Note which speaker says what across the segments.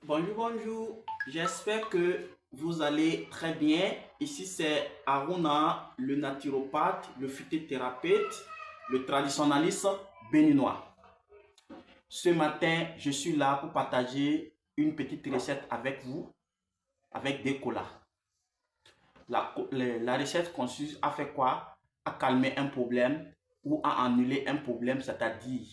Speaker 1: Bonjour, bonjour. J'espère que vous allez très bien. Ici, c'est Aruna, le naturopathe, le phytothérapeute, le traditionnaliste béninois. Ce matin, je suis là pour partager une petite recette avec vous, avec des colas. La recette consiste à faire quoi? À calmer un problème ou à annuler un problème, c'est-à-dire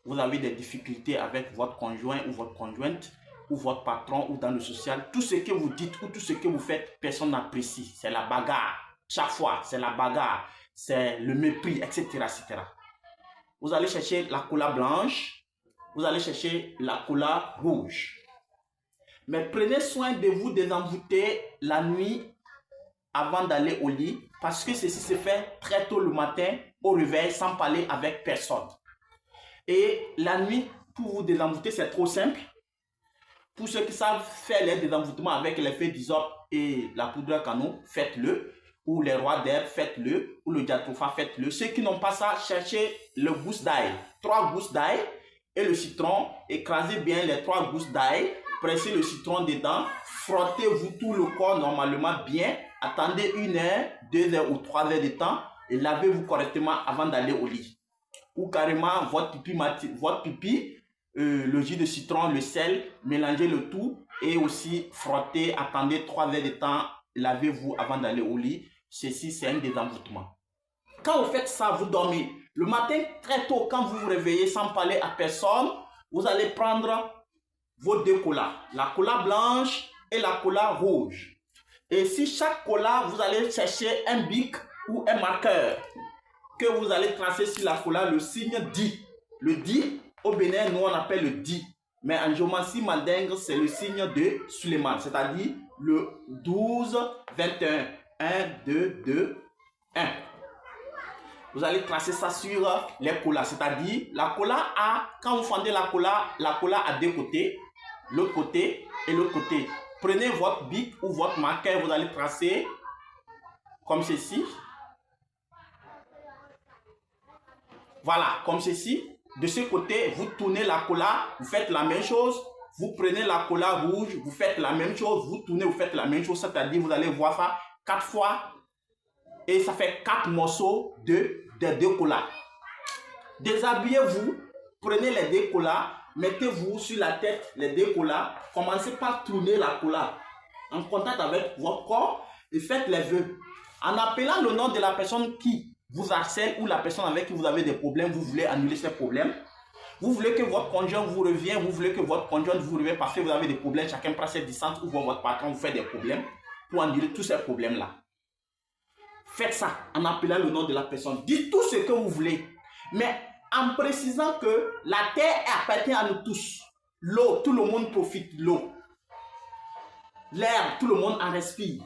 Speaker 1: vous avez des difficultés avec votre conjoint ou votre conjointe, ou votre patron, ou dans le social, tout ce que vous dites ou tout ce que vous faites, personne n'apprécie. C'est la bagarre. Chaque fois, c'est la bagarre. C'est le mépris, etc., etc. Vous allez chercher la cola blanche. Vous allez chercher la cola rouge. Mais prenez soin de vous désenvoûter la nuit avant d'aller au lit, parce que ceci se fait très tôt le matin au réveil sans parler avec personne. Et la nuit, pour vous désenvoûter, c'est trop simple. Pour ceux qui savent faire les désenvoûtements avec les feuilles d'hysope et la poudre à canon, faites-le. Ou les rois d'herbe, faites-le. Ou le diatropha, faites-le. Ceux qui n'ont pas ça, cherchez le gousse d'ail. 3 gousses d'ail et le citron. Écrasez bien les 3 gousses d'ail. Pressez le citron dedans. Frottez-vous tout le corps normalement bien. Attendez 1 heure, 2 heures ou 3 heures de temps. Et lavez-vous correctement avant d'aller au lit. Ou carrément votre pipi, le jus de citron, le sel, mélangez le tout et aussi frottez, attendez 3 heures de temps, lavez-vous avant d'aller au lit. Ceci, c'est un désenvoûtement. Quand vous faites ça, vous dormez. Le matin, très tôt, quand vous vous réveillez sans parler à personne, vous allez prendre vos 2 colas, la cola blanche et la cola rouge. Et si chaque cola, vous allez chercher un bic ou un marqueur que vous allez tracer sur la cola le signe di. Le di, au Bénin, nous on appelle le di. Mais en géomancie mandingue, c'est le signe de Suleiman, c'est-à-dire le 12, 21. 1, 2, 2, 1. Vous allez tracer ça sur les colas, c'est-à-dire la cola a, quand vous fendez la cola a 2 côtés, l'autre côté et l'autre côté. Prenez votre bic ou votre marqueur, vous allez tracer comme ceci. Voilà, comme ceci. De ce côté, vous tournez la cola, vous faites la même chose. Vous prenez la cola rouge, vous faites la même chose. Vous tournez, vous faites la même chose. C'est-à-dire, vous allez voir ça 4 fois. Et ça fait 4 morceaux de 2 colas. Déshabillez-vous. Prenez les 2 colas. Mettez-vous sur la tête les 2 colas. Commencez par tourner la cola en contact avec votre corps et faites les vœux. En appelant le nom de la personne qui vous harcèle ou la personne avec qui vous avez des problèmes, vous voulez annuler ces problèmes. Vous voulez que votre conjoint vous revienne, vous voulez que votre conjoint vous revienne parce que vous avez des problèmes, chacun prend cette distance ou votre patron vous fait des problèmes pour annuler tous ces problèmes-là. Faites ça en appelant le nom de la personne. Dites tout ce que vous voulez, mais en précisant que la terre appartient à nous tous. L'eau, tout le monde profite de l'eau. L'air, tout le monde en respire.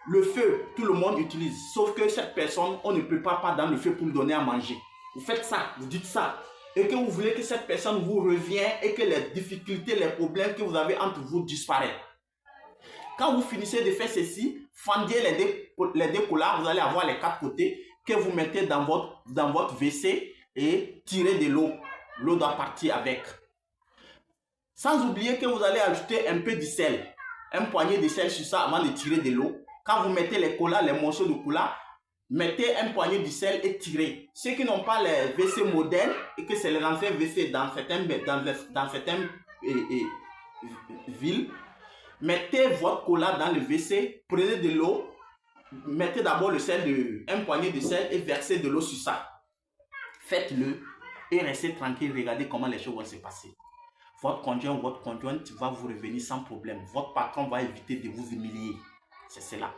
Speaker 1: Le feu, tout le monde utilise. Sauf que cette personne, on ne peut pas dans le feu pour lui donner à manger. Vous faites ça, vous dites ça. Et que vous voulez que cette personne vous revienne et que les difficultés, les problèmes que vous avez entre vous disparaissent. Quand vous finissez de faire ceci, fendez les 2 colas, vous allez avoir les 4 côtés que vous mettez dans votre WC et tirez de l'eau. L'eau doit partir avec. Sans oublier que vous allez ajouter un peu de sel. Un poignet de sel sur ça avant de tirer de l'eau. Quand vous mettez les colas, les morceaux de cola, mettez un poignet de sel et tirez. Ceux qui n'ont pas les WC modernes et que c'est les anciens WC dans certaines villes, mettez votre cola dans le WC, prenez de l'eau, mettez d'abord le sel, un poignet de sel et versez de l'eau sur ça. Faites-le et restez tranquille, regardez comment les choses vont se passer. Votre conjoint ou votre conjointe va vous revenir sans problème. Votre patron va éviter de vous humilier. C'est cela.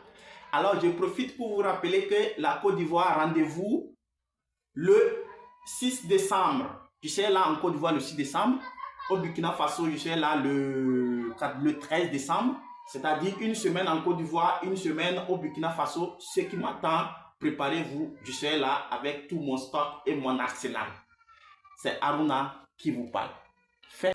Speaker 1: Alors, je profite pour vous rappeler que la Côte d'Ivoire, rendez-vous le 6 décembre. Je serai là en Côte d'Ivoire le 6 décembre. Au Burkina Faso, je serai là le 13 décembre. C'est-à-dire 1 semaine en Côte d'Ivoire, 1 semaine au Burkina Faso. Ce qui m'attend, préparez-vous. Je serai là avec tout mon stock et mon arsenal. C'est Aruna qui vous parle. Faites